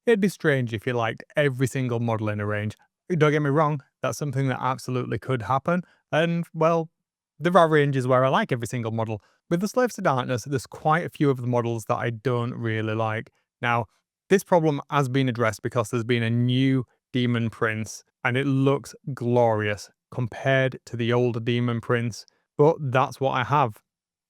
It'd be strange if you liked every single model in a range. Don't get me wrong, that's something that absolutely could happen, and well, there are ranges where I like every single model. With the Slaves to Darkness, there's quite a few of the models that I don't really like. Now, this problem has been addressed because there's been a new Demon Prince, and it looks glorious compared to the older Demon Prince, but that's what I have.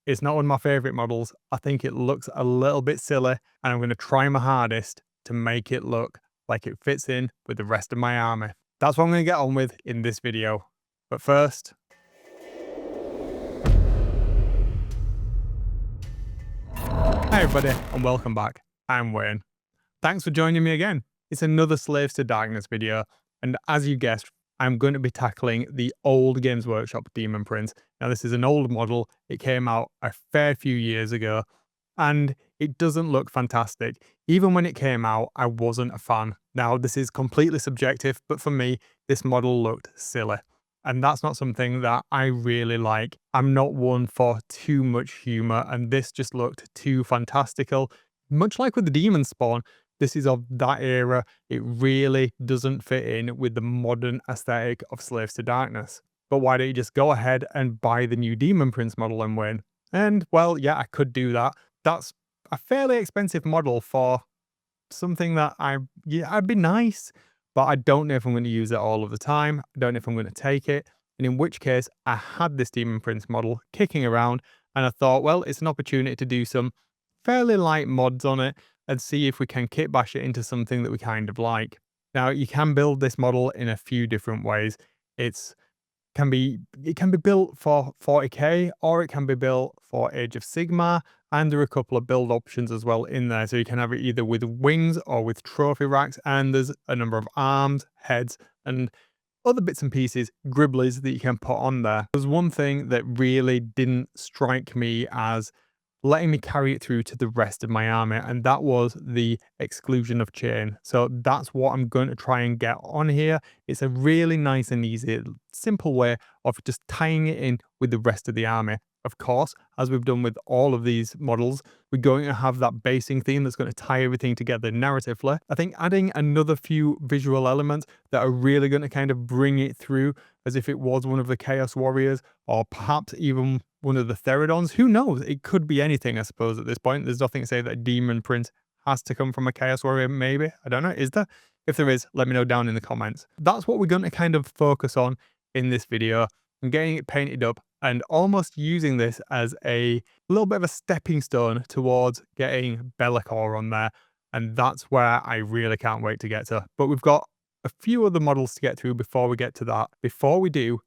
It's not one of my favourite models. I think it looks a little bit silly, and I'm going to try my hardest to make it look like it fits in with the rest of my army. That's what I'm going to get on with in this video. But first, hi everybody and welcome back. I'm Wayne. Thanks for joining me again. It's another Slaves to Darkness video, and as you guessed, I'm going to be tackling the old Games Workshop Demon Prince. Now this is an old model, it came out a fair few years ago, and it doesn't look fantastic. Even when it came out, I wasn't a fan. Now this is completely subjective, but for me, this model looked silly. And that's not something that I really like. I'm not one for too much humour, and this just looked too fantastical. Much like with the Demon Spawn, this is of that era. It really doesn't fit in with the modern aesthetic of Slaves to Darkness. But why don't you just go ahead and buy the new Demon Prince model and win? And well, yeah, I could do that. That's a fairly expensive model for something that I'd be nice, but I don't know if I'm going to use it all of the time. I don't know if I'm going to take it. And in which case, I had this Demon Prince model kicking around, and I thought, well, it's an opportunity to do some fairly light mods on it and see if we can kit bash it into something that we kind of like. Now, you can build this model in a few different ways. It can be built for 40k, or it can be built for Age of Sigmar, and there are a couple of build options as well in there. So you can have it either with wings or with trophy racks, and there's a number of arms, heads, and other bits and pieces, gribblies that you can put on there. There's one thing that really didn't strike me as letting me carry it through to the rest of my army, and that was the exclusion of chain. So that's what I'm going to try and get on here. It's a really nice and easy, simple way of just tying it in with the rest of the army. Of course, as we've done with all of these models, we're going to have that basing theme that's going to tie everything together narratively. I think adding another few visual elements that are really going to kind of bring it through as if it was one of the Chaos Warriors, or perhaps even one of the Theridons. Who knows? It could be anything, I suppose, at this point. There's nothing to say that Demon Prince has to come from a Chaos Warrior, maybe. I don't know. Is there? If there is, let me know down in the comments. That's what we're going to kind of focus on in this video, and getting it painted up and almost using this as a little bit of a stepping stone towards getting Be'lakor on there. And that's where I really can't wait to get to. But we've got a few other models to get through before we get to that. Before we do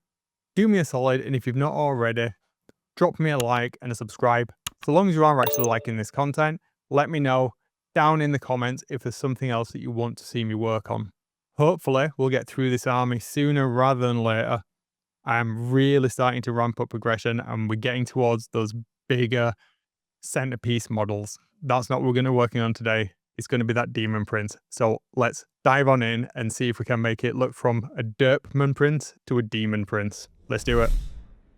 me a solid, and if you've not already, drop me a like and a subscribe. So long as you are actually liking this content, let me know down in the comments if there's something else that you want to see me work on. Hopefully, we'll get through this army sooner rather than later. I'm really starting to ramp up progression, and we're getting towards those bigger centerpiece models. That's not what we're going to be working on today. It's going to be that Demon Prince. So let's dive on in and see if we can make it look from a Derpman Prince to a Demon Prince. Let's do it.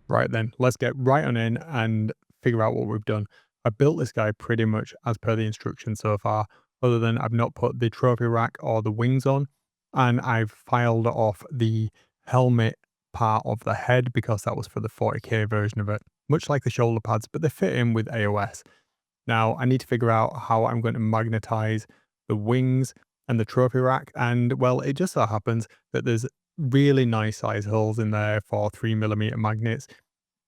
Right then, let's get right on in and figure out what we've done. I built this guy pretty much as per the instructions so far, other than I've not put the trophy rack or the wings on, and I've filed off the helmet part of the head because that was for the 40k version of it, much like the shoulder pads, but they fit in with AOS. Now I need to figure out how I'm going to magnetize the wings and the trophy rack, and well, it just so happens that there's really nice size holes in there for 3mm magnets.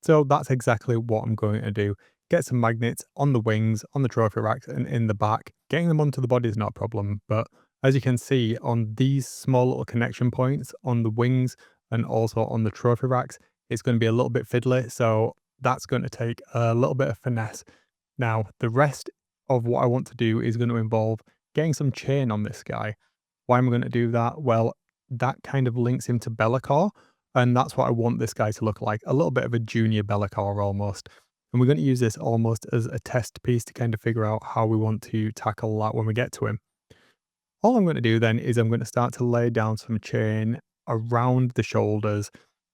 So that's exactly what I'm going to do. Get some magnets on the wings, on the trophy racks, and in the back. Getting them onto the body is not a problem, but as you can see on these small little connection points on the wings and also on the trophy racks, it's going to be a little bit fiddly, so that's going to take a little bit of finesse. Now, the rest of what I want to do is going to involve getting some chain on this guy. Why am I going to do that? Well, that kind of links him to Be'lakor, and that's what I want this guy to look like, a little bit of a junior Be'lakor almost. And we're going to use this almost as a test piece to kind of figure out how we want to tackle that when we get to him. All I'm going to do then is I'm going to start to lay down some chain around the shoulders,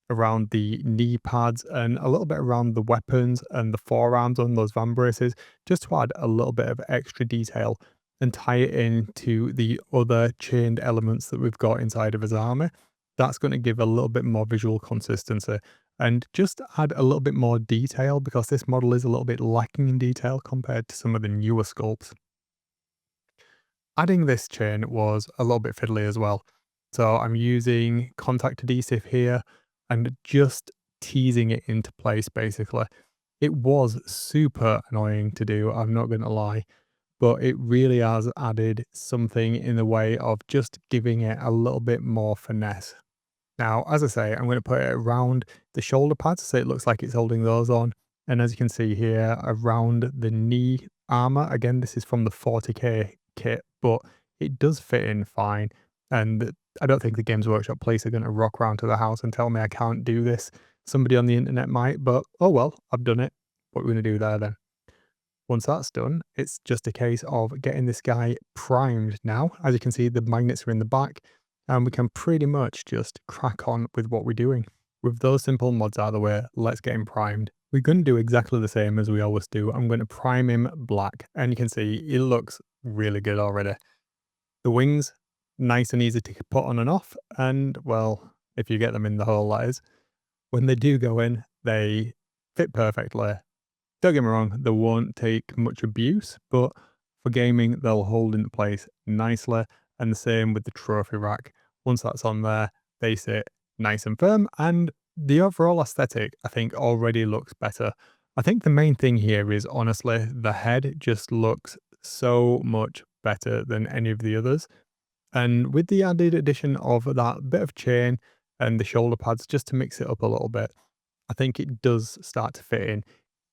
around the knee pads, and a little bit around the weapons and the forearms on those van braces, just to add a little bit of extra detail. and tie it into the other chained elements that we've got inside of his armor. That's going to give a little bit more visual consistency and just add a little bit more detail, because this model is a little bit lacking in detail compared to some of the newer sculpts. Adding this chain was a little bit fiddly as well. So I'm using contact adhesive here and just teasing it into place basically. It was super annoying to do, I'm not going to lie, but it really has added something in the way of just giving it a little bit more finesse. Now, as I say, I'm going to put it around the shoulder pads so it looks like it's holding those on. And as you can see here, around the knee armor, again, this is from the 40k kit, but it does fit in fine. And I don't think the Games Workshop police are going to rock around to the house and tell me I can't do this. Somebody on the internet might, but oh well, I've done it. What are we going to do there then? Once that's done, it's just a case of getting this guy primed now. As you can see, the magnets are in the back, and we can pretty much just crack on with what we're doing. With those simple mods out of the way, let's get him primed. We're going to do exactly the same as we always do. I'm going to prime him black, and you can see it looks really good already. The wings, nice and easy to put on and off, and well, if you get them in the hole, that is. When they do go in, they fit perfectly. Don't get me wrong, they won't take much abuse, but for gaming, they'll hold into place nicely. And the same with the trophy rack. Once that's on there, they sit nice and firm. And the overall aesthetic, I think, already looks better. I think the main thing here is honestly, the head just looks so much better than any of the others. And with the added addition of that bit of chain and the shoulder pads just to mix it up a little bit, I think it does start to fit in.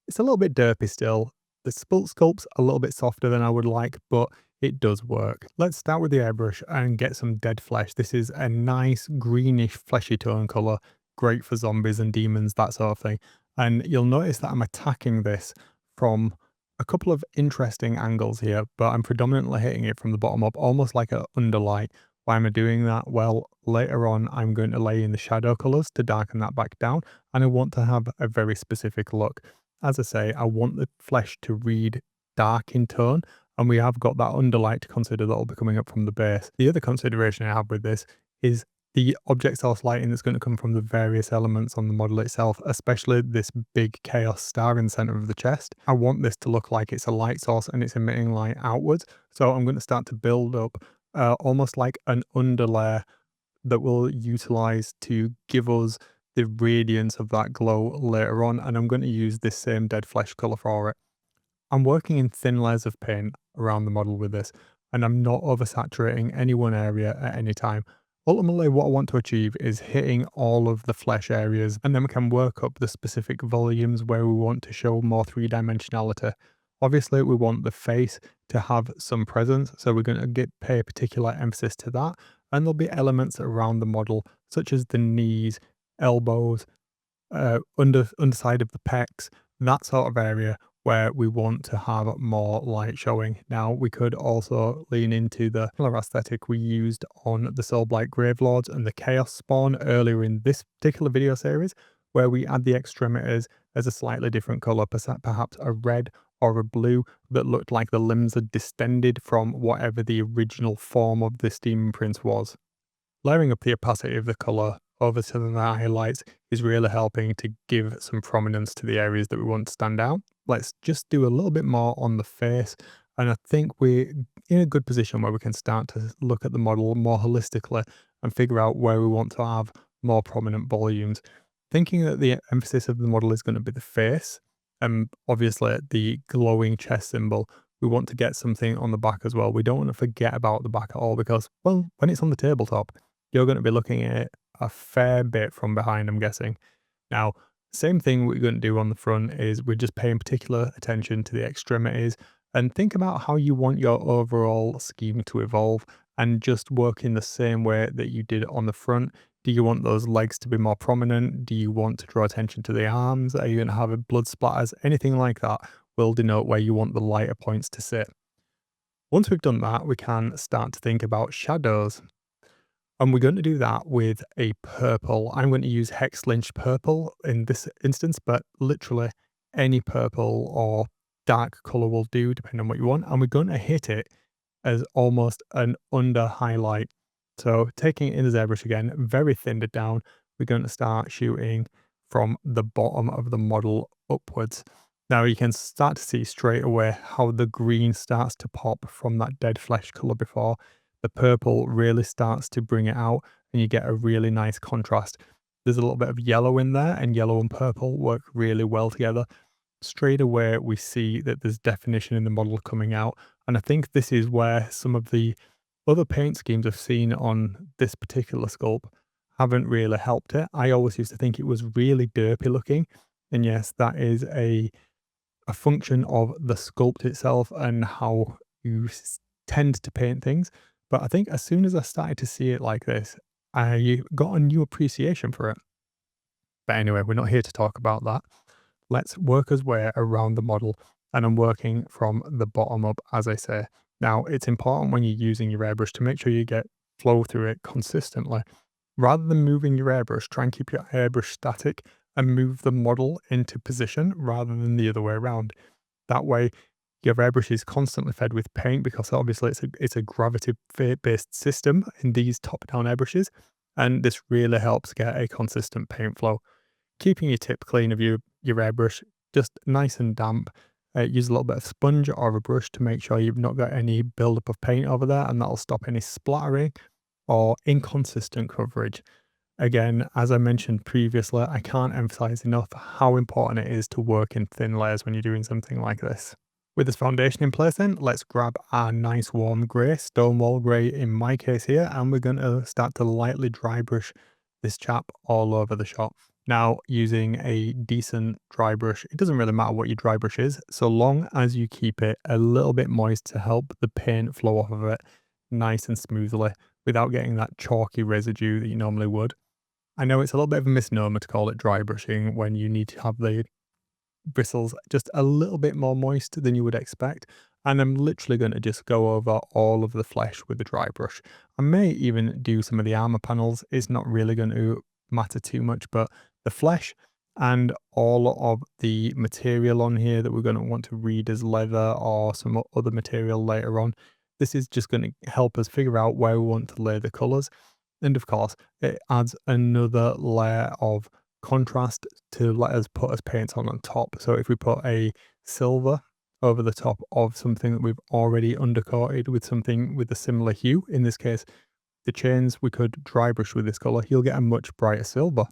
It's a little bit derpy still. The sculpt's a little bit softer than I would like, but it does work. Let's start with the airbrush and get some dead flesh. This is a nice greenish fleshy tone colour, great for zombies and demons, that sort of thing. And you'll notice that I'm attacking this from a couple of interesting angles here, but I'm predominantly hitting it from the bottom up, almost like an underlight. Why am I doing that? Well, later on, I'm going to lay in the shadow colours to darken that back down, and I want to have a very specific look. As I say, I want the flesh to read dark in tone, and we have got that underlight to consider that will be coming up from the base. The other consideration I have with this is the object source lighting that's going to come from the various elements on the model itself, especially this big chaos star in the center of the chest. I want this to look like it's a light source and it's emitting light outwards. So I'm going to start to build up almost like an underlayer that we'll utilize to give us the radiance of that glow later on. And I'm going to use this same dead flesh color for it. I'm working in thin layers of paint around the model with this, and I'm not oversaturating any one area at any time. Ultimately, what I want to achieve is hitting all of the flesh areas, and then we can work up the specific volumes where we want to show more three-dimensionality. Obviously, we want the face to have some presence, so we're going to pay particular emphasis to that, and there'll be elements around the model, such as the knees, elbows, underside of the pecs, that sort of area where we want to have more light showing. Now, we could also lean into the color aesthetic we used on the Soulblight Gravelords and the Chaos Spawn earlier in this particular video series, where we add the extremities as a slightly different color, perhaps a red or a blue that looked like the limbs had distended from whatever the original form of this demon prince was. Layering up the opacity of the colour over to the highlights is really helping to give some prominence to the areas that we want to stand out. Let's just do a little bit more on the face, and I think we're in a good position where we can start to look at the model more holistically and figure out where we want to have more prominent volumes. Thinking that the emphasis of the model is going to be the face, and obviously the glowing chest symbol, we want to get something on the back as well. We don't want to forget about the back at all because, well, when it's on the tabletop, you're going to be looking at it a fair bit from behind, I'm guessing. Now, same thing we're going to do on the front is we're just paying particular attention to the extremities and think about how you want your overall scheme to evolve and just work in the same way that you did on the front. Do you want those legs to be more prominent? Do you want to draw attention to the arms? Are you going to have a blood splatters? Anything like that will denote where you want the lighter points to sit. Once we've done that, we can start to think about shadows. And we're going to do that with a purple. I'm going to use Hex Lynch purple in this instance, but literally any purple or dark color will do, depending on what you want. And we're going to hit it as almost an under highlight. So taking it in as airbrush again, very thinned it down, we're going to start shooting from the bottom of the model upwards. Now you can start to see straight away how the green starts to pop from that dead flesh color before. The purple really starts to bring it out and you get a really nice contrast. There's a little bit of yellow in there, and yellow and purple work really well together. Straight away, we see that there's definition in the model coming out. And I think this is where some of the other paint schemes I've seen on this particular sculpt haven't really helped it. I always used to think it was really derpy looking. And yes, that is a function of the sculpt itself and how you tend to paint things. But I think as soon as I started to see it like this, I got a new appreciation for it. But anyway, we're not here to talk about that. Let's work our way around the model, and I'm working from the bottom up, as I say. Now, it's important when you're using your airbrush to make sure you get flow through it consistently. Rather than moving your airbrush, try and keep your airbrush static and move the model into position rather than the other way around. That way, your airbrush is constantly fed with paint because obviously it's a gravity-based system in these top-down airbrushes, and this really helps get a consistent paint flow. Keeping your tip clean of your airbrush, just nice and damp. Use a little bit of sponge or a brush to make sure you've not got any buildup of paint over there, and that'll stop any splattering or inconsistent coverage. Again, as I mentioned previously, I can't emphasize enough how important it is to work in thin layers when you're doing something like this. With this foundation in place then, let's grab our nice warm grey, stonewall grey in my case here, and we're going to start to lightly dry brush this chap all over the shot. Now, using a decent dry brush, it doesn't really matter what your dry brush is, so long as you keep it a little bit moist to help the paint flow off of it nice and smoothly without getting that chalky residue that you normally would. I know it's a little bit of a misnomer to call it dry brushing when you need to have the bristles just a little bit more moist than you would expect. And I'm literally going to just go over all of the flesh with the dry brush. I may even do some of the armor panels. It's not really going to matter too much, but the flesh and all of the material on here that we're going to want to read as leather or some other material later on, this is just going to help us figure out where we want to lay the colors. And of course, it adds another layer of contrast to let us put as paints on top. So if we put a silver over the top of something that we've already undercoated with something with a similar hue, in this case, the chains we could dry brush with this color, you'll get a much brighter silver.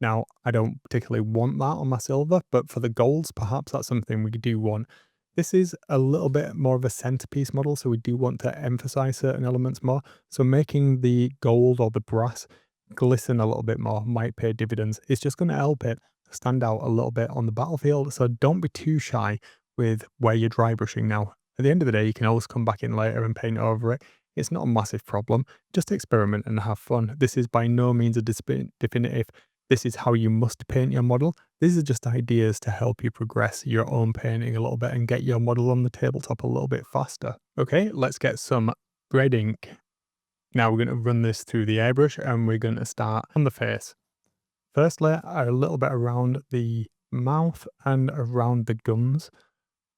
Now, I don't particularly want that on my silver, but for the golds, perhaps that's something we do want. This is a little bit more of a centerpiece model, so we do want to emphasize certain elements more. So making the gold or the brass glisten a little bit more might pay dividends. It's just going to help it stand out a little bit on the battlefield. So don't be too shy with where you're dry brushing now. At the end of the day, you can always come back in later and paint over it. It's not a massive problem. Just experiment and have fun. This is by no means a definitive, this is how you must paint your model. These are just ideas to help you progress your own painting a little bit and get your model on the tabletop a little bit faster. Okay, let's get some red ink. Now we're going to run this through the airbrush and we're going to start on the face. Firstly, a little bit around the mouth and around the gums.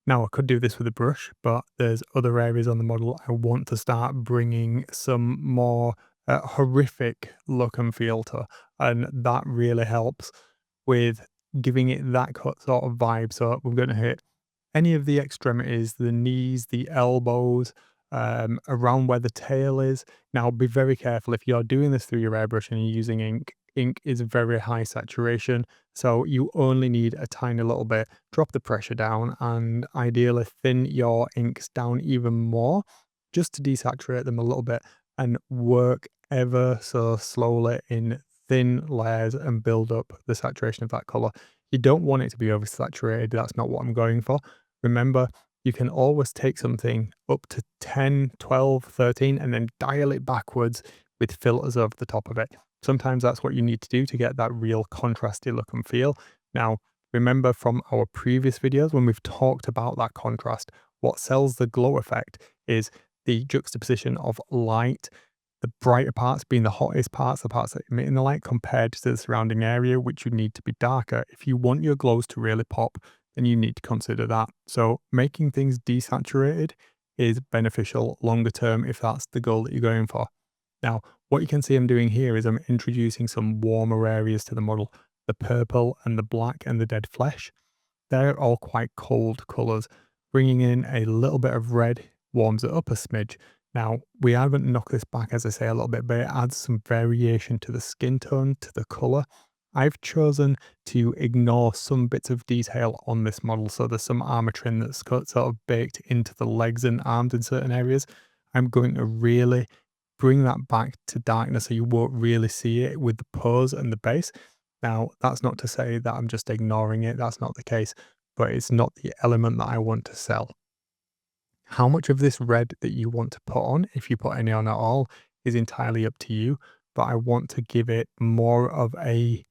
Now I could do this with a brush, but there's other areas on the model I want to start bringing some more horrific look and feel to, and that really helps with giving it that sort of vibe. So we're going to hit any of the extremities, the knees, the elbows, around where the tail is. Now be very careful if you're doing this through your airbrush and you're using ink. Ink is very high saturation, so you only need a tiny little bit. Drop the pressure down and ideally thin your inks down even more just to desaturate them a little bit and work ever so slowly in thin layers and build up the saturation of that color. You don't want it to be oversaturated. That's not what I'm going for. Remember, you can always take something up to 10, 12, 13 and then dial it backwards with filters over the top of it. Sometimes that's what you need to do to get that real contrasty look and feel. Now, remember from our previous videos when we've talked about that contrast, what sells the glow effect is the juxtaposition of light, the brighter parts being the hottest parts, the parts that emit in the light compared to the surrounding area, which would need to be darker. If you want your glows to really pop, then you need to consider that. So making things desaturated is beneficial longer term if that's the goal that you're going for. Now, what you can see I'm doing here is I'm introducing some warmer areas to the model. The purple and the black and the dead flesh, they're all quite cold colours. Bringing in a little bit of red warms it up a smidge. Now, we haven't knocked this back, as I say, a little bit, but it adds some variation to the skin tone, to the colour. I've chosen to ignore some bits of detail on this model. So there's some armor trim that's sort of baked into the legs and arms in certain areas. I'm going to really bring that back to darkness so you won't really see it with the pose and the base. Now, that's not to say that I'm just ignoring it. That's not the case, but it's not the element that I want to sell. How much of this red that you want to put on, if you put any on at all, is entirely up to you. But I want to give it more of a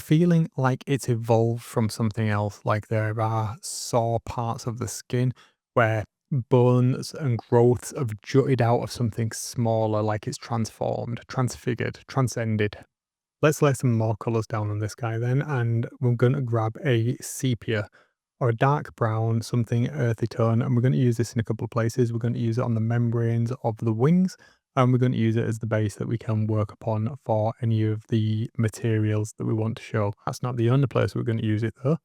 feeling like it's evolved from something else, like there are sore parts of the skin where bones and growths have jutted out of something smaller, like it's transformed, transfigured, transcended. Let's lay some more colours down on this guy then, and we're going to grab a sepia or a dark brown, something earthy tone, and we're going to use this in a couple of places. We're going to use it on the membranes of the wings, and we're going to use it as the base that we can work upon for any of the materials that we want to show. That's not the only place we're going to use it though.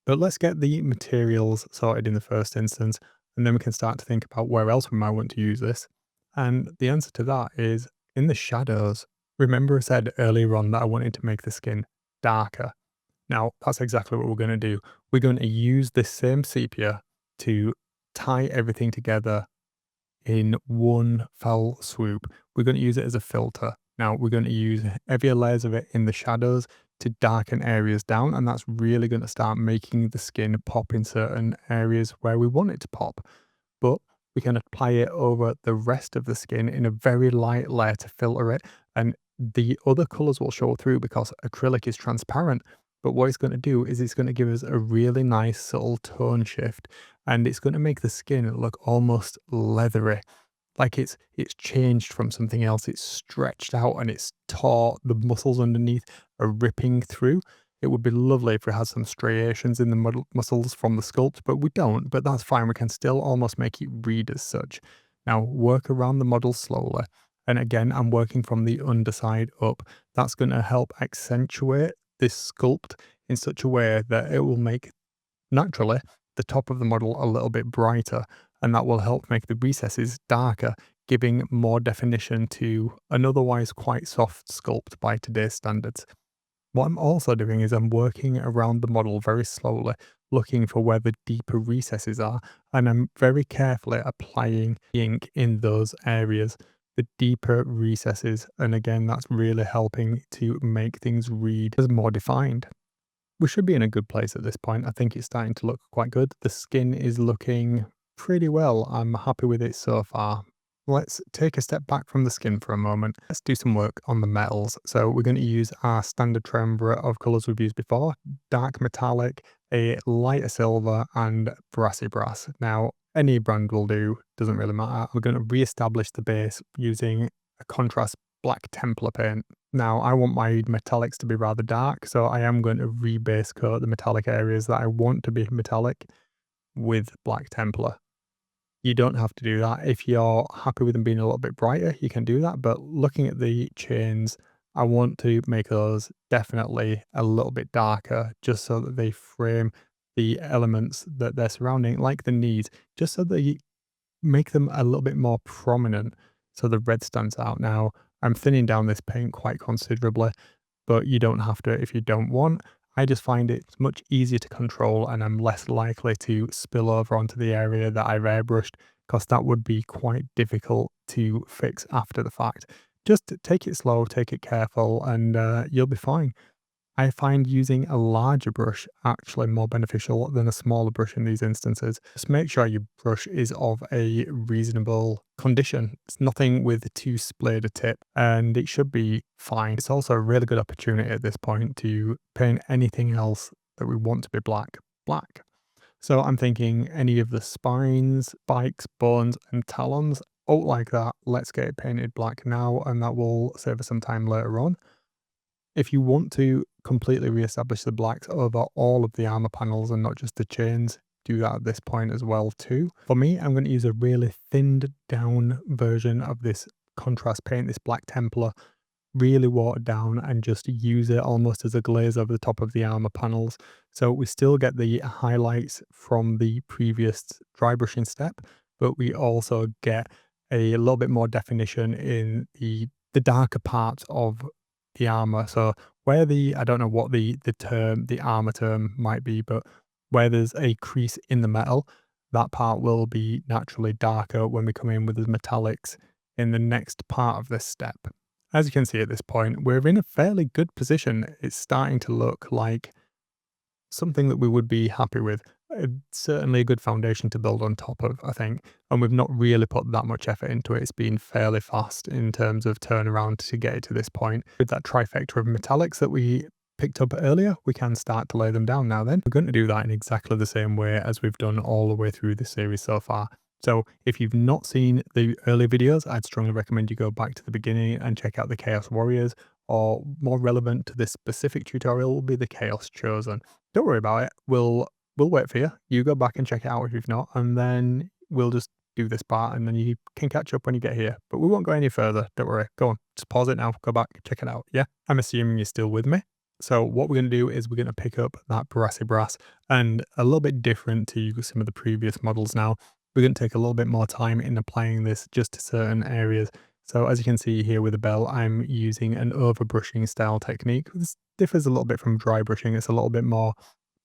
But let's get the materials sorted in the first instance, and then we can start to think about where else we might want to use this. And the answer to that is in the shadows. Remember I said earlier on that I wanted to make the skin darker. Now, that's exactly what we're going to do. We're going to use this same sepia to tie everything together in one fell swoop. We're going to use it as a filter. Now, we're going to use heavier layers of it in the shadows to darken areas down, and that's really going to start making the skin pop in certain areas where we want it to pop. But we can apply it over the rest of the skin in a very light layer to filter it, and the other colours will show through because acrylic is transparent. But what it's going to do is it's going to give us a really nice subtle tone shift, and it's going to make the skin look almost leathery, like it's changed from something else. It's stretched out and it's taut. The muscles underneath are ripping through. It would be lovely if we had some striations in the muscles from the sculpt, but we don't. But that's fine. We can still almost make it read as such. Now work around the model slowly. And again, I'm working from the underside up. That's going to help accentuate this sculpt in such a way that it will make, naturally, the top of the model a little bit brighter, and that will help make the recesses darker, giving more definition to an otherwise quite soft sculpt by today's standards. What I'm also doing is I'm working around the model very slowly, looking for where the deeper recesses are, and I'm very carefully applying ink in those areas, the deeper recesses, and again, that's really helping to make things read as more defined. We should be in a good place at this point. I think it's starting to look quite good. The skin is looking pretty well. I'm happy with it so far. Let's take a step back from the skin for a moment. Let's do some work on the metals. So we're going to use our standard triumvirate of colours we've used before: dark metallic, a lighter silver, and brassy brass. Now, any brand will do, doesn't really matter. We're going to re-establish the base using a contrast black Templar paint. Now, I want my metallics to be rather dark, so I am going to rebase coat the metallic areas that I want to be metallic with black Templar. You don't have to do that. If you're happy with them being a little bit brighter, you can do that. But looking at the chains, I want to make those definitely a little bit darker, just so that they frame the elements that they're surrounding, like the knees, just so they make them a little bit more prominent, so the red stands out. Now, I'm thinning down this paint quite considerably, but you don't have to if you don't want. I just find it much easier to control, and I'm less likely to spill over onto the area that I've airbrushed, because that would be quite difficult to fix after the fact. Just take it slow, take it careful, and you'll be fine. I find using a larger brush actually more beneficial than a smaller brush in these instances. Just make sure your brush is of a reasonable condition. It's nothing with too splayed a tip, and it should be fine. It's also a really good opportunity at this point to paint anything else that we want to be black, black. So I'm thinking any of the spines, spikes, bones, and talons, all like that. Let's get it painted black now, and that will save us some time later on. If you want to completely re-establish the blacks over all of the armor panels and not just the chains, do that at this point as well too. For me, I'm going to use a really thinned down version of this contrast paint, this Black Templar, really watered down, and just use it almost as a glaze over the top of the armor panels. So we still get the highlights from the previous dry brushing step, but we also get a little bit more definition in the darker parts of the armor. So where I don't know what the armor term might be, but where there's a crease in the metal, that part will be naturally darker when we come in with the metallics in the next part of this step. As you can see at this point, we're in a fairly good position. It's starting to look like something that we would be happy with. Certainly a good foundation to build on top of, I think. And we've not really put that much effort into it. It's been fairly fast in terms of turnaround to get it to this point. With that trifecta of metallics that we picked up earlier, we can start to lay them down now then. We're going to do that in exactly the same way as we've done all the way through the series so far. So if you've not seen the early videos, I'd strongly recommend you go back to the beginning and check out the Chaos Warriors, or more relevant to this specific tutorial will be the Chaos Chosen. Don't worry about it. We'll wait for you. You go back and check it out if you've not, and then we'll just do this part, and then you can catch up when you get here. But we won't go any further. Don't worry. Go on. Just pause it now. Go back, check it out. Yeah? I'm assuming you're still with me. So what we're going to do is we're going to pick up that brassy brass, and a little bit different to some of the previous models now. We're going to take a little bit more time in applying this just to certain areas. So as you can see here with the bell, I'm using an overbrushing style technique. This differs a little bit from dry brushing. It's a little bit more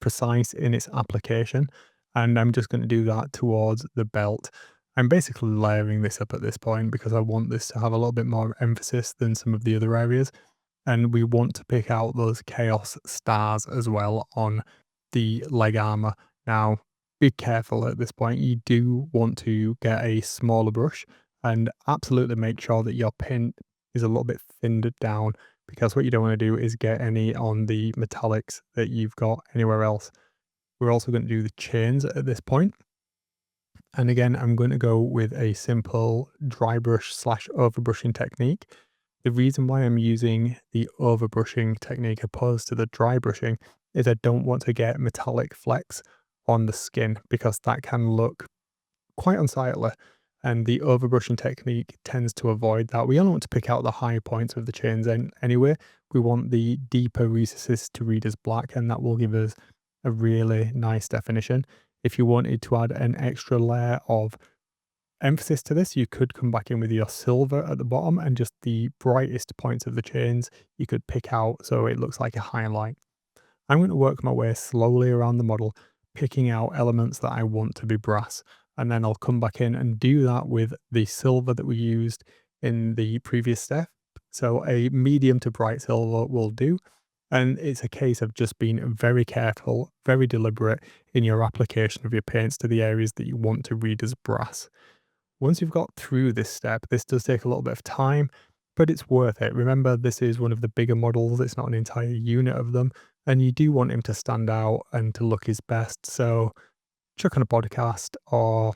precise in its application. And I'm just going to do that towards the belt. I'm basically layering this up at this point because I want this to have a little bit more emphasis than some of the other areas. And we want to pick out those chaos stars as well on the leg armor. Now, be careful at this point. You do want to get a smaller brush and absolutely make sure that your pin is a little bit thinned down, because what you don't want to do is get any on the metallics that you've got anywhere else. We're also going to do the chains at this point. And again, I'm going to go with a simple dry brush / overbrushing technique. The reason why I'm using the overbrushing technique opposed to the dry brushing is I don't want to get metallic flecks on the skin, because that can look quite unsightly, and the overbrushing technique tends to avoid that. We only want to pick out the high points of the chains anyway. We want the deeper recesses to read as black, and that will give us a really nice definition. If you wanted to add an extra layer of emphasis to this, you could come back in with your silver at the bottom, and just the brightest points of the chains you could pick out so it looks like a highlight. I'm going to work my way slowly around the model, picking out elements that I want to be brass, and then I'll come back in and do that with the silver that we used in the previous step. So a medium to bright silver will do, and it's a case of just being very careful, very deliberate in your application of your paints to the areas that you want to read as brass. Once you've got through this step, this does take a little bit of time, but it's worth it. Remember, this is one of the bigger models. It's not an entire unit of them, and you do want him to stand out and to look his best. So chuck on a podcast or,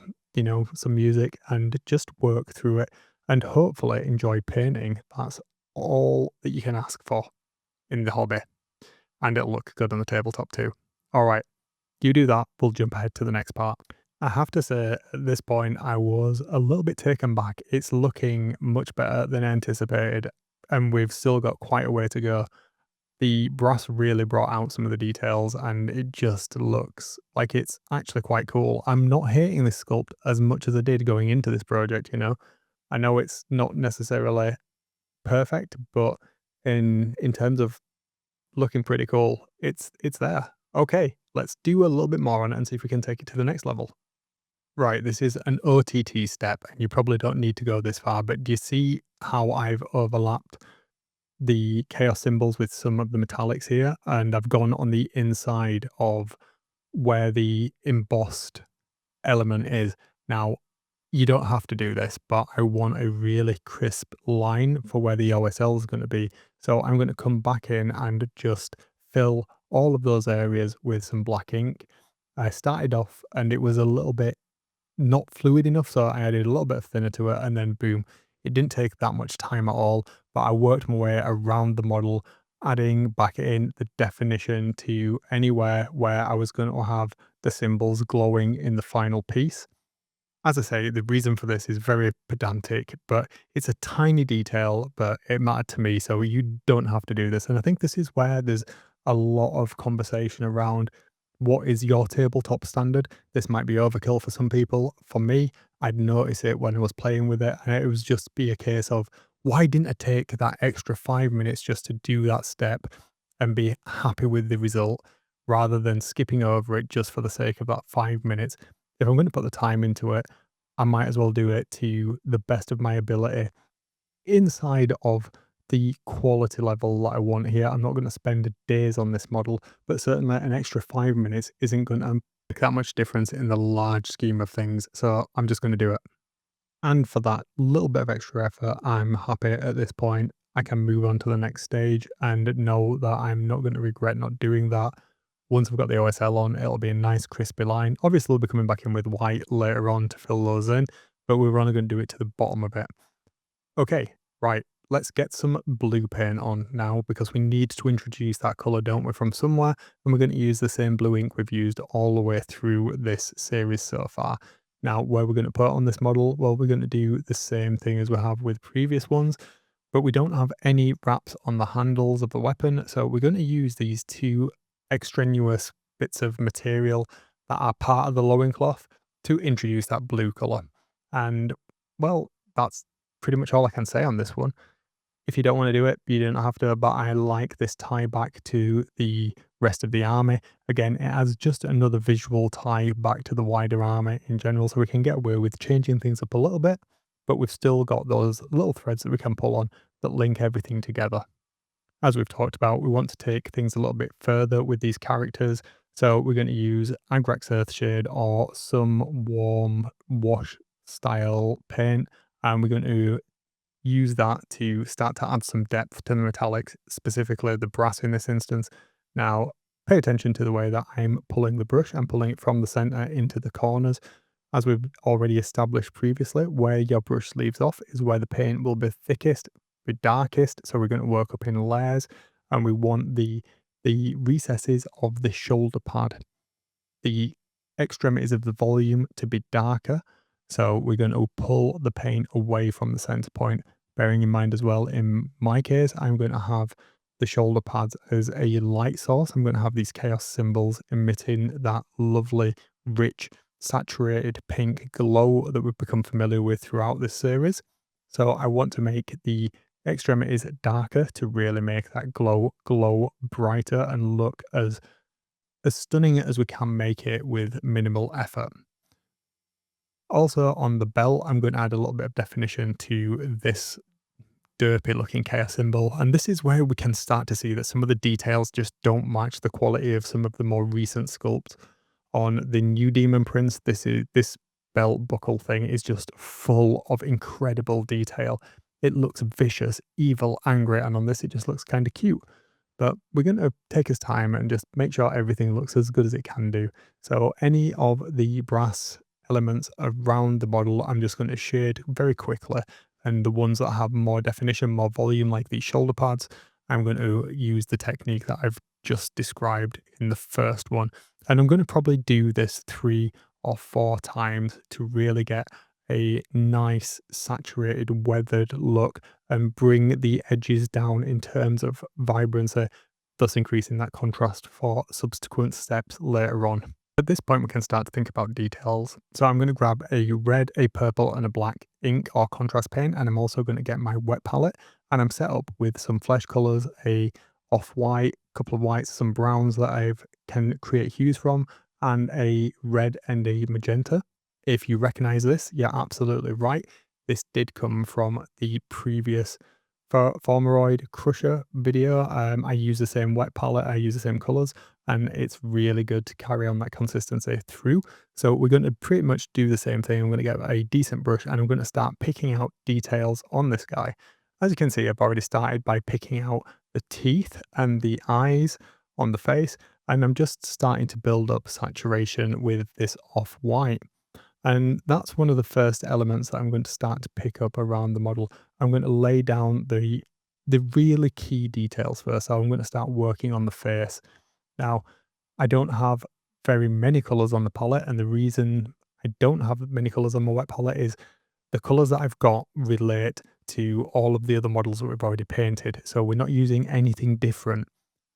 some music and just work through it and hopefully enjoy painting. That's all that you can ask for in the hobby. And it'll look good on the tabletop too. All right, you do that. We'll jump ahead to the next part. I have to say, at this point, I was a little bit taken back. It's looking much better than anticipated, and we've still got quite a way to go. The brass really brought out some of the details, and it just looks like it's actually quite cool. I'm not hating this sculpt as much as I did going into this project, I know it's not necessarily perfect, but in terms of looking pretty cool, it's there. Okay, let's do a little bit more on it and see if we can take it to the next level. Right, this is an OTT step, and you probably don't need to go this far, but do you see how I've overlapped the chaos symbols with some of the metallics here, and I've gone on the inside of where the embossed element is? Now, you don't have to do this, but I want a really crisp line for where the OSL is going to be. So I'm going to come back in and just fill all of those areas with some black ink. I started off and it was a little bit not fluid enough, so I added a little bit of thinner to it, and then boom. It didn't take that much time at all, but I worked my way around the model, adding back in the definition to anywhere where I was going to have the symbols glowing in the final piece. As I say, the reason for this is very pedantic, but it's a tiny detail, but it mattered to me, so you don't have to do this. And I think this is where there's a lot of conversation around what is your tabletop standard. This might be overkill for some people. For me, I'd notice it when I was playing with it, and it was just be a case of why didn't I take that extra 5 minutes just to do that step and be happy with the result rather than skipping over it just for the sake of that 5 minutes. If I'm going to put the time into it, I might as well do it to the best of my ability inside of the quality level that I want here. I'm not going to spend days on this model, but certainly an extra 5 minutes isn't going to make that much difference in the large scheme of things. So I'm just going to do it. And for that little bit of extra effort, I'm happy at this point. I can move on to the next stage and know that I'm not going to regret not doing that. Once I've got the OSL on, it'll be a nice crispy line. Obviously, we'll be coming back in with white later on to fill those in, but we're only going to do it to the bottom of it. Okay, right, let's get some blue paint on now because we need to introduce that colour, don't we, from somewhere, and we're going to use the same blue ink we've used all the way through this series so far. Now, where we're going to put on this model, well, we're going to do the same thing as we have with previous ones, but we don't have any wraps on the handles of the weapon, so we're going to use these two extraneous bits of material that are part of the loincloth to introduce that blue colour. And, well, that's pretty much all I can say on this one. If you don't want to do it, you don't have to, but I like this tie back to the rest of the army. Again, it adds just another visual tie back to the wider army in general, so we can get away with changing things up a little bit, but we've still got those little threads that we can pull on that link everything together. As we've talked about, we want to take things a little bit further with these characters, so we're going to use Agrax Earthshade or some warm wash style paint, and we're going to use that to start to add some depth to the metallics, specifically the brass in this instance. Now, pay attention to the way that I'm pulling the brush. I'm pulling it from the center into the corners. As we've already established previously, where your brush leaves off is where the paint will be thickest, be darkest. So we're going to work up in layers, and we want the recesses of the shoulder pad, the extremities of the volume to be darker. So we're going to pull the paint away from the center point, bearing in mind as well, in my case, I'm going to have the shoulder pads as a light source. I'm going to have these chaos symbols emitting that lovely, rich, saturated pink glow that we've become familiar with throughout this series. So I want to make the extremities darker to really make that glow brighter and look as stunning as we can make it with minimal effort. Also on the belt, I'm going to add a little bit of definition to this derpy looking chaos symbol, and this is where we can start to see that some of the details just don't match the quality of some of the more recent sculpts. On the new Demon Prince, this belt buckle thing is just full of incredible detail. It looks vicious, evil, angry, and on this it just looks kind of cute. But we're going to take his time and just make sure everything looks as good as it can do. So any of the brass elements around the model, I'm just going to shade very quickly. And the ones that have more definition, more volume, like these shoulder pads, I'm going to use the technique that I've just described in the first one. And I'm going to probably do this 3 or 4 times to really get a nice saturated weathered look and bring the edges down in terms of vibrancy, thus increasing that contrast for subsequent steps later on. At this point, we can start to think about details. So I'm going to grab a red, a purple, and a black ink or contrast paint, and I'm also going to get my wet palette, and I'm set up with some flesh colors, a off-white, couple of whites, some browns that I can create hues from, and a red and a magenta. If you recognize this, you're absolutely right. This did come from the previous Formoroid Crusher video. I use the same wet palette, I use the same colors, and it's really good to carry on that consistency through. So we're going to pretty much do the same thing. I'm going to get a decent brush and I'm going to start picking out details on this guy. As you can see, I've already started by picking out the teeth and the eyes on the face, and I'm just starting to build up saturation with this off-white. And that's one of the first elements that I'm going to start to pick up around the model. I'm going to lay down the really key details first. So I'm going to start working on the face. Now, I don't have very many colours on the palette, and the reason I don't have many colours on my wet palette is the colours that I've got relate to all of the other models that we've already painted. So we're not using anything different,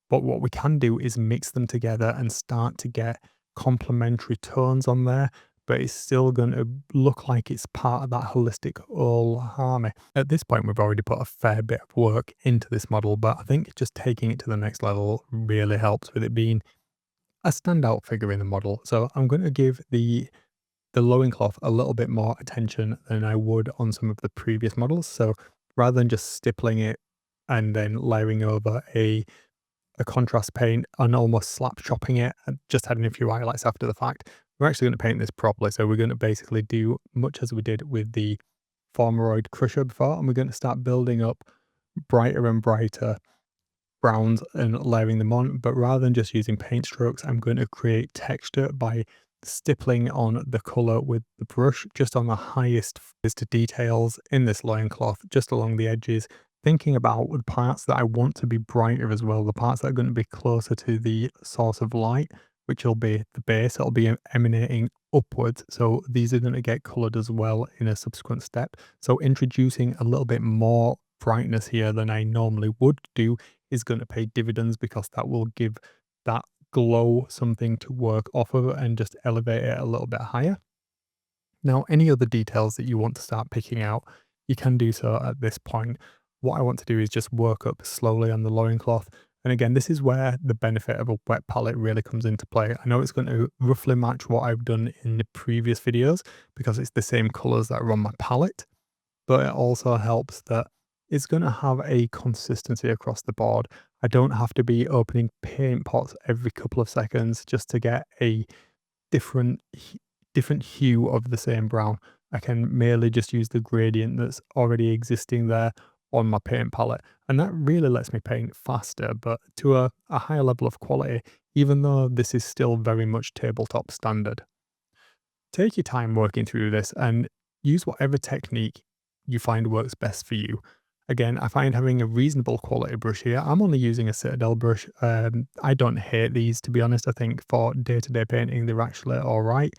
but what we can do is mix them together and start to get complementary tones on there, but it's still going to look like it's part of that holistic whole harmony. At this point, we've already put a fair bit of work into this model, but I think just taking it to the next level really helps with it being a standout figure in the model. So I'm going to give the loincloth a little bit more attention than I would on some of the previous models. So rather than just stippling it and then layering over a contrast paint and almost slap chopping it and just adding a few highlights after the fact, we're actually going to paint this properly. So we're going to basically do much as we did with the Formoroid Crusher before, and we're going to start building up brighter and brighter browns and layering them on. But rather than just using paint strokes, I'm going to create texture by stippling on the color with the brush just on the highest details in this loincloth, just along the edges, thinking about the parts that I want to be brighter as well, the parts that are going to be closer to the source of light, which will be the base. It'll be emanating upwards, so these are going to get colored as well in a subsequent step. So introducing a little bit more brightness here than I normally would do is going to pay dividends, because that will give that glow something to work off of and just elevate it a little bit higher. Now, any other details that you want to start picking out, you can do so at this point. What I want to do is just work up slowly on the loincloth. And again, this is where the benefit of a wet palette really comes into play. I know it's going to roughly match what I've done in the previous videos because it's the same colors that are on my palette, but it also helps that it's going to have a consistency across the board. I don't have to be opening paint pots every couple of seconds just to get a different different hue of the same brown. I can merely just use the gradient that's already existing there on my paint palette, and that really lets me paint faster, but to a higher level of quality, even though this is still very much tabletop standard. Take your time working through this and use whatever technique you find works best for you. Again, I find having a reasonable quality brush here. I'm only using a Citadel brush. I don't hate these, to be honest. I think for day-to-day painting, they're actually all right.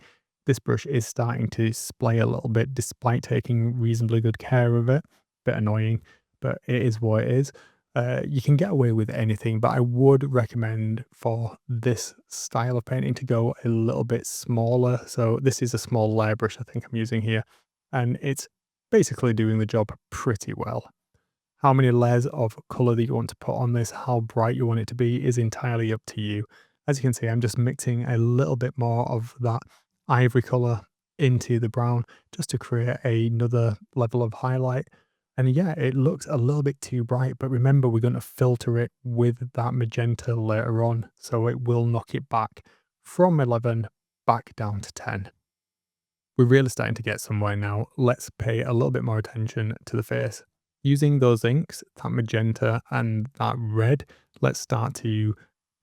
This brush is starting to splay a little bit despite taking reasonably good care of it. Bit annoying, but it is what it is. You can get away with anything, but I would recommend for this style of painting to go a little bit smaller. So this is a small layer brush I think I'm using here, and it's basically doing the job pretty well. How many layers of color that you want to put on this, how bright you want it to be, is entirely up to you. As you can see, I'm just mixing a little bit more of that ivory color into the brown just to create another level of highlight. And yeah, it looks a little bit too bright, but remember, we're going to filter it with that magenta later on, so it will knock it back from 11 back down to 10. We're really starting to get somewhere now. Let's pay a little bit more attention to the face. Using those inks, that magenta and that red, let's start to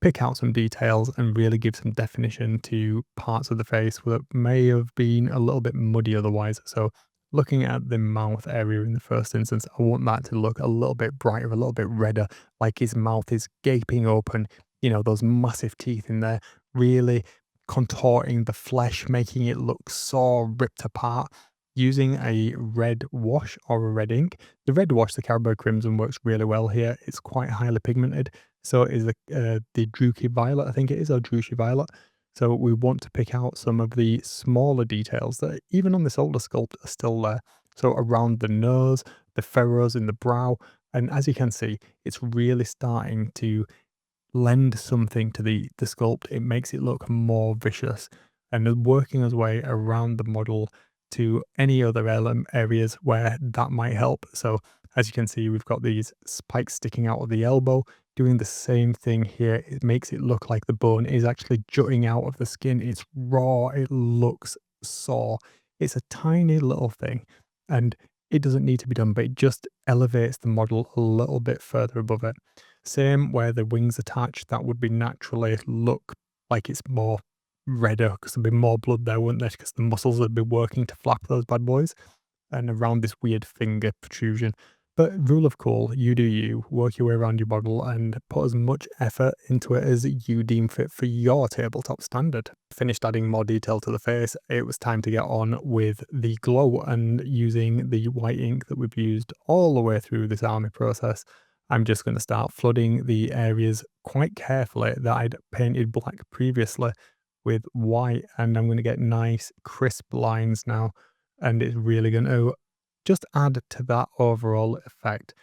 pick out some details and really give some definition to parts of the face that may have been a little bit muddy otherwise. So looking at the mouth area in the first instance, I want that to look a little bit brighter, a little bit redder, like his mouth is gaping open, you know, those massive teeth in there, really contorting the flesh, making it look so ripped apart. Using a red wash or a red ink. The red wash, the Caribou Crimson, works really well here. It's quite highly pigmented. So is the Druchii Violet, I think it is, or Druchii Violet. So we want to pick out some of the smaller details that even on this older sculpt are still there. So around the nose, the furrows in the brow, and as you can see, it's really starting to lend something to the sculpt. It makes it look more vicious, and then working its way around the model to any other areas where that might help. So as you can see, we've got these spikes sticking out of the elbow, doing the same thing here. It makes it look like the bone is actually jutting out of the skin. It's raw, it looks sore. It's a tiny little thing, and it doesn't need to be done, but it just elevates the model a little bit further above it. Same where the wings attach, that would be naturally look like it's more redder because there'd be more blood there, wouldn't there? Because the muscles would be working to flap those bad boys. And around this weird finger protrusion, But rule of cool, you do you, work your way around your model and put as much effort into it as you deem fit for your tabletop standard. Finished adding more detail to the face, it was time to get on with the glow and using the white ink that we've used all the way through this army process. I'm just going to start flooding the areas quite carefully that I'd painted black previously with white, and I'm going to get nice crisp lines now, and it's really going to just add to that overall effect.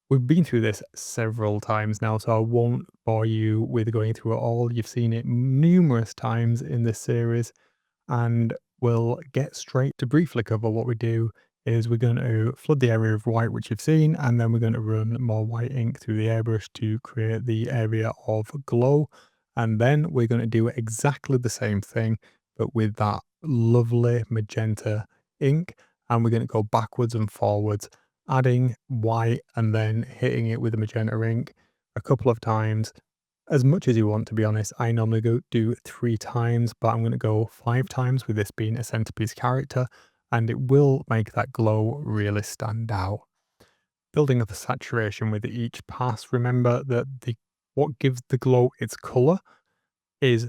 We've been through this several times now, so I won't bore you with going through it all. You've seen it numerous times in this series, and we'll get straight to briefly cover what we do is we're going to flood the area of white, which you've seen, and then we're going to run more white ink through the airbrush to create the area of glow. And then we're going to do exactly the same thing, but with that lovely magenta ink. And we're going to go backwards and forwards, adding white and then hitting it with the magenta ink a couple of times, as much as you want, to be honest. I normally do 3 times, but I'm going to go 5 times with this being a centerpiece character, and it will make that glow really stand out. Building up the saturation with each pass. Remember that what gives the glow its color is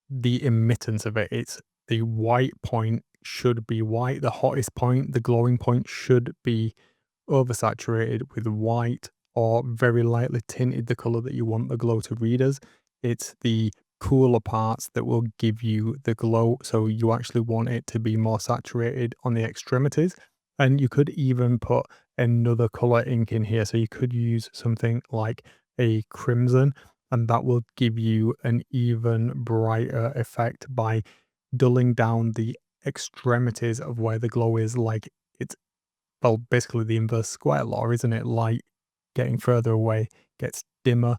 the emittance of it. It's the white point should be white. The hottest point, the glowing point, should be oversaturated with white or very lightly tinted the color that you want the glow to read as. It's the cooler parts that will give you the glow. So you actually want it to be more saturated on the extremities. And you could even put another color ink in here. So you could use something like a crimson, and that will give you an even brighter effect by dulling down the extremities of where the glow is. Like, it's, well, basically the inverse square law, isn't it? Light getting further away gets dimmer,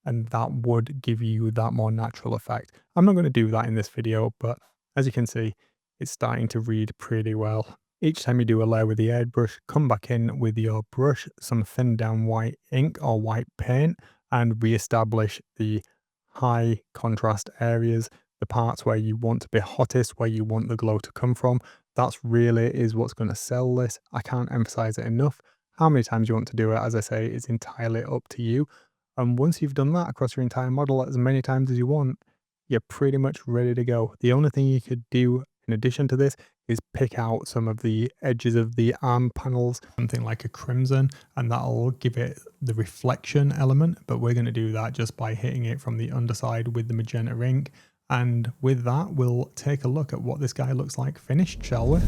and that would give you that more natural effect. I'm not going to do that in this video, but as you can see, it's starting to read pretty well. Each time you do a layer with the airbrush, come back in with your brush, some thinned down white ink or white paint, and re-establish the high contrast areas, the parts where you want to be hottest, where you want the glow to come from. That's really is what's going to sell this. I can't emphasize it enough. How many times you want to do it, as I say, is entirely up to you. And once you've done that across your entire model as many times as you want, you're pretty much ready to go. The only thing you could do in addition to this is pick out some of the edges of the arm panels, something like a crimson, and that'll give it the reflection element. But we're going to do that just by hitting it from the underside with the magenta ink. And with that, we'll take a look at what this guy looks like finished, shall we?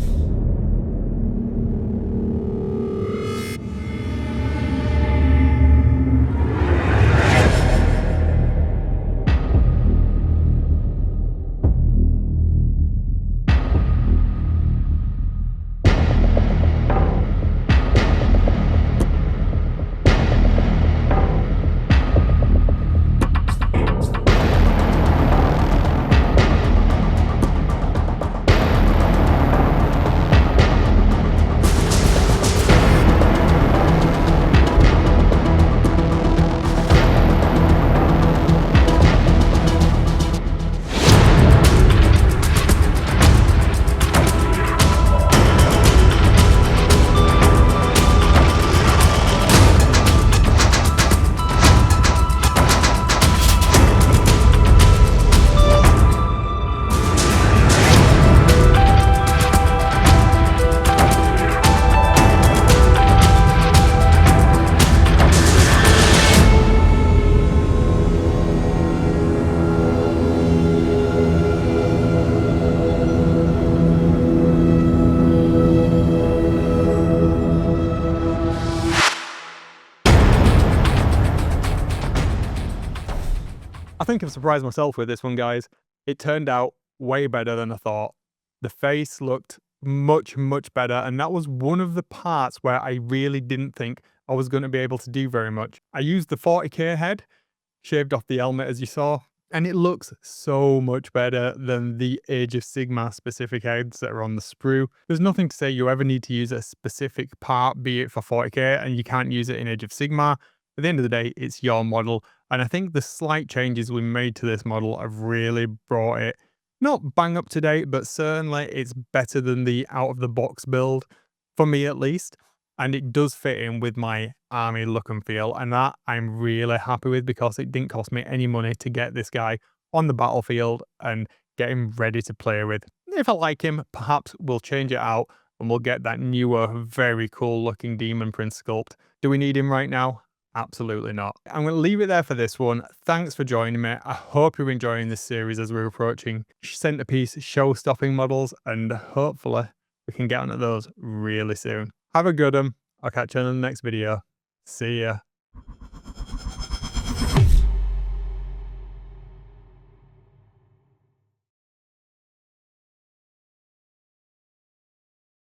I think I've surprised myself with this one, guys. It turned out way better than I thought. The face looked much, much better, and that was one of the parts where I really didn't think I was going to be able to do very much. I used the 40k head, shaved off the helmet as you saw, and it looks so much better than the Age of Sigmar specific heads that are on the sprue. There's nothing to say you ever need to use a specific part, be it for 40k, and you can't use it in Age of Sigmar. At the end of the day, it's your model, and I think the slight changes we made to this model have really brought it, not bang up to date, but certainly it's better than the out of the box build, for me at least. and it does fit in with my army look and feel, and that I'm really happy with because it didn't cost me any money to get this guy on the battlefield and get him ready to play with. If I like him, perhaps we'll change it out and we'll get that newer, very cool looking Demon Prince sculpt. Do we need him right now? Absolutely not. I'm going to leave it there for this one. Thanks for joining me. I hope you're enjoying this series as we're approaching centerpiece show-stopping models, and hopefully we can get onto those really soon. Have a good one. I'll catch you in the next video. See ya.